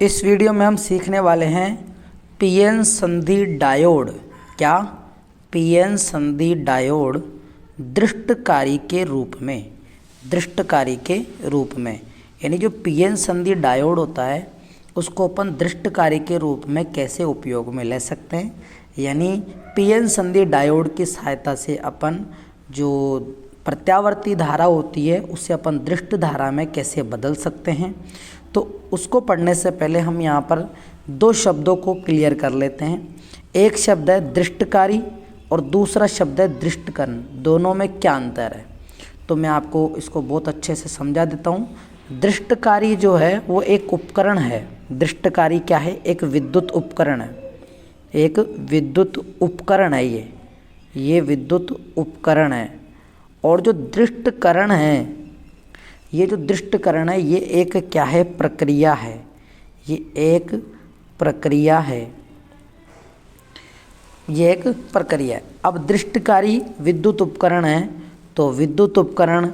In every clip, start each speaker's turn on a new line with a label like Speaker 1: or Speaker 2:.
Speaker 1: इस वीडियो में हम सीखने वाले हैं पीएन संधि डायोड। क्या? पीएन संधि डायोड दृष्टकारी के रूप में यानी जो पीएन संधि डायोड होता है उसको अपन दृष्टकारी के रूप में कैसे उपयोग में ले सकते हैं। यानी पीएन संधि डायोड की सहायता से अपन जो प्रत्यावर्ती धारा होती है उसे अपन दृष्ट धारा में कैसे बदल सकते हैं। तो उसको पढ़ने से पहले हम यहाँ पर दो शब्दों को क्लियर कर लेते हैं। एक शब्द है दृष्टकारी और दूसरा शब्द है दृष्टकरण। दोनों में क्या अंतर है तो मैं आपको इसको बहुत अच्छे से समझा देता हूँ। दृष्टकारी जो है वो एक उपकरण है। दृष्टकारी क्या है? एक विद्युत उपकरण है। एक विद्युत उपकरण है ये विद्युत उपकरण है। और जो दृष्टकरण है, ये जो दृष्टकरण है ये एक क्या है? प्रक्रिया है। ये एक प्रक्रिया है। ये एक प्रक्रिया है। अब दृष्टकारी विद्युत उपकरण है तो विद्युत उपकरण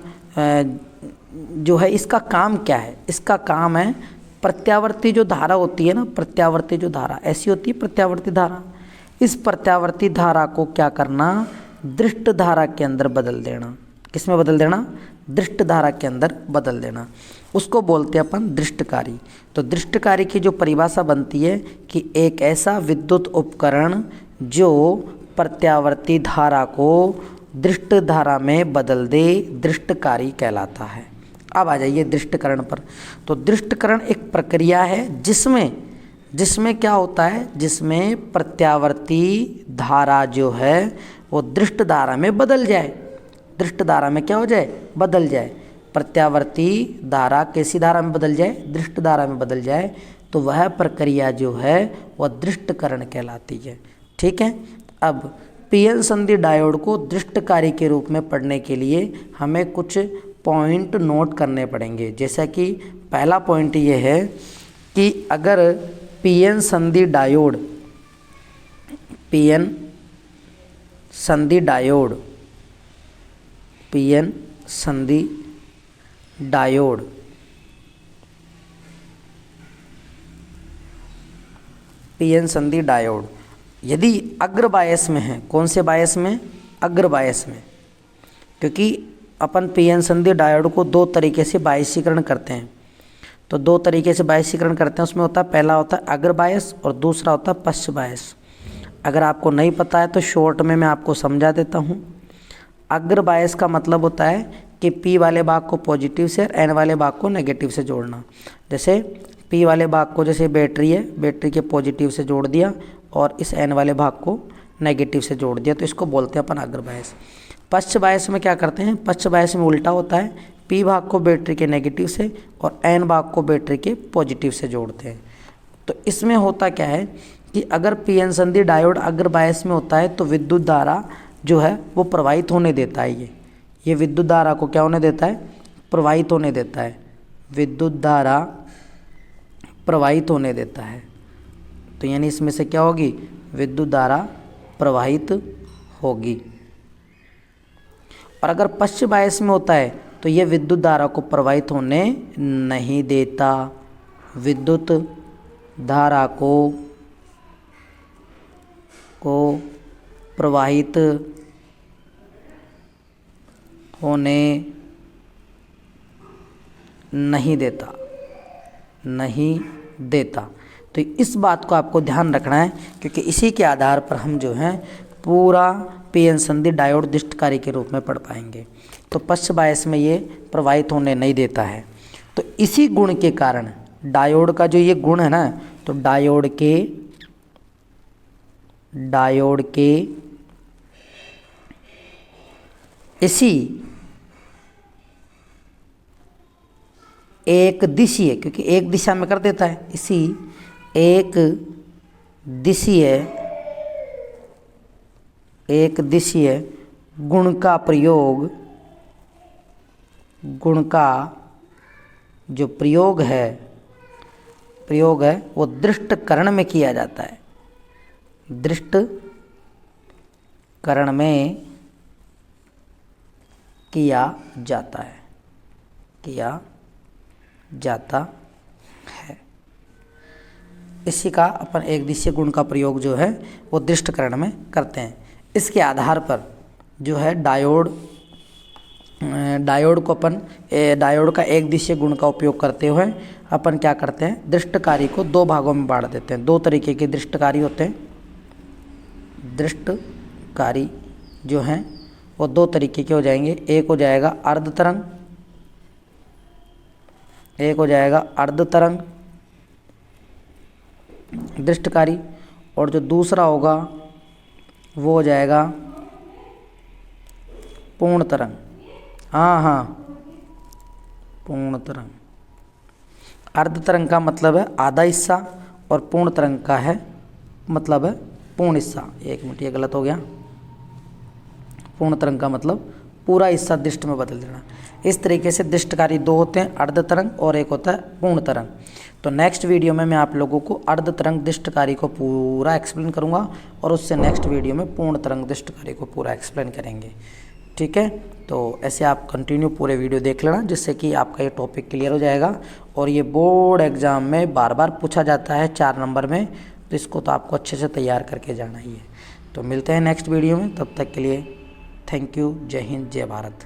Speaker 1: जो है इसका काम क्या है? इसका काम है प्रत्यावर्ती जो धारा होती है ना, प्रत्यावर्ती जो धारा ऐसी होती है प्रत्यावर्ती धारा, इस प्रत्यावर्ती धारा को क्या करना? दृष्ट धारा के अंदर बदल देना। किसमें बदल देना? दृष्ट धारा के अंदर बदल देना। उसको बोलते हैं अपन दृष्टकारी। तो दृष्टकारी की जो परिभाषा बनती है कि एक ऐसा विद्युत उपकरण जो प्रत्यावर्ती धारा को दृष्ट धारा में बदल दे, दृष्टकारी कहलाता है। अब आ जाइए दृष्टकरण पर। तो दृष्टकरण एक प्रक्रिया है जिसमें क्या होता है? जिसमें प्रत्यावर्ती धारा जो है वो दृष्ट धारा में बदल जाए। दृष्ट धारा में क्या हो जाए? बदल जाए। प्रत्यावर्ती धारा कैसी धारा में बदल जाए? दृष्ट धारा में बदल जाए। तो वह प्रक्रिया जो है वह दृष्टकरण कहलाती है। ठीक है। अब पीएन संधि डायोड को दृष्टकारी के रूप में पढ़ने के लिए हमें कुछ पॉइंट नोट करने पड़ेंगे। जैसा कि पहला पॉइंट ये है कि अगर पीएन संधि डायोड पीएन संधि डायोड यदि अग्र बायस में है, कौन से बायस में? अग्र बायस में। क्योंकि अपन पीएन संधि डायोड को दो तरीके से बायसीकरण करते हैं। तो दो तरीके से बायसीकरण करते हैं। उसमें होता है, पहला होता है अग्र बायस और दूसरा होता है पश्च बायस। अगर आपको नहीं पता है तो शॉर्ट में मैं आपको समझा देता हूँ। अग्र बायस का मतलब होता है कि पी वाले भाग को पॉजिटिव से और एन वाले भाग को नेगेटिव से जोड़ना। जैसे पी वाले भाग को, जैसे बैटरी है, बैटरी के पॉजिटिव से जोड़ दिया और इस एन वाले भाग को नेगेटिव से जोड़ दिया, तो इसको बोलते हैं अपन अग्र बायस। पश्च बायस में क्या करते हैं? पश्च बायस में उल्टा होता है, पी भाग को बैटरी के नेगेटिव से और एन भाग को बैटरी के पॉजिटिव से जोड़ते हैं। तो इसमें होता क्या है कि अगर पीएन संधि डायोड अग्र बायस में होता है तो विद्युत धारा जो है वो प्रवाहित होने देता है। ये विद्युत धारा को क्या होने देता है? प्रवाहित होने देता है। विद्युत धारा प्रवाहित होने देता है। तो यानी इसमें से क्या होगी? विद्युत धारा प्रवाहित होगी। और अगर पश्च बायस में होता है तो ये विद्युत धारा को प्रवाहित होने नहीं देता। विद्युत धारा को प्रवाहित होने नहीं देता। तो इस बात को आपको ध्यान रखना है, क्योंकि इसी के आधार पर हम जो है पूरा पीएन संधि डायोड दृष्टकारी के रूप में पढ़ पाएंगे। तो पश्च बायस में ये प्रवाहित होने नहीं देता है। तो इसी गुण के कारण डायोड का जो ये गुण है ना, तो डायोड के इसी एक दिशीय, क्योंकि एक दिशा में कर देता है, इसी एक दिशीय गुण का जो प्रयोग है वो दृष्टकरण में किया जाता है। दृष्टकरण में किया जाता है। इसी का अपन एक दिशीय गुण का प्रयोग जो है वो दृष्टकरण में करते हैं। इसके आधार पर जो है डायोड को अपन डायोड का एक दिशीय गुण का उपयोग करते हुए अपन क्या करते हैं, दृष्टकारी को दो भागों में बांट देते हैं। दो तरीके के दृष्टकारी होते हैं। दृष्टकारी जो हैं वो दो तरीके के हो जाएंगे। एक हो जाएगा अर्ध तरंग, एक हो जाएगा अर्ध तरंग दृष्टकारी, और जो दूसरा होगा वो हो जाएगा पूर्ण तरंग। हाँ, पूर्ण तरंग। अर्ध तरंग का मतलब है आधा हिस्सा और पूर्ण तरंग का है मतलब है पूर्ण हिस्सा। एक मिनट, ये गलत हो गया। पूर्ण तरंग का मतलब पूरा हिस्सा दृष्ट में बदल देना। इस तरीके से दृष्टकारी दो होते हैं, अर्ध तरंग और एक होता है पूर्ण तरंग। तो नेक्स्ट वीडियो में मैं आप लोगों को अर्ध तरंग दृष्टकारी को पूरा एक्सप्लेन करूंगा और उससे नेक्स्ट वीडियो में पूर्ण तरंग दृष्टकारी को पूरा एक्सप्लेन करेंगे। ठीक है, तो ऐसे आप कंटिन्यू पूरे वीडियो देख लेना, जिससे कि आपका ये टॉपिक क्लियर हो जाएगा। और ये बोर्ड एग्ज़ाम में बार बार पूछा जाता है 4 नंबर में, तो इसको तो आपको अच्छे से तैयार करके जाना ही है। तो मिलते हैं नेक्स्ट वीडियो में, तब तक के लिए थैंक यू। जय हिंद, जय भारत।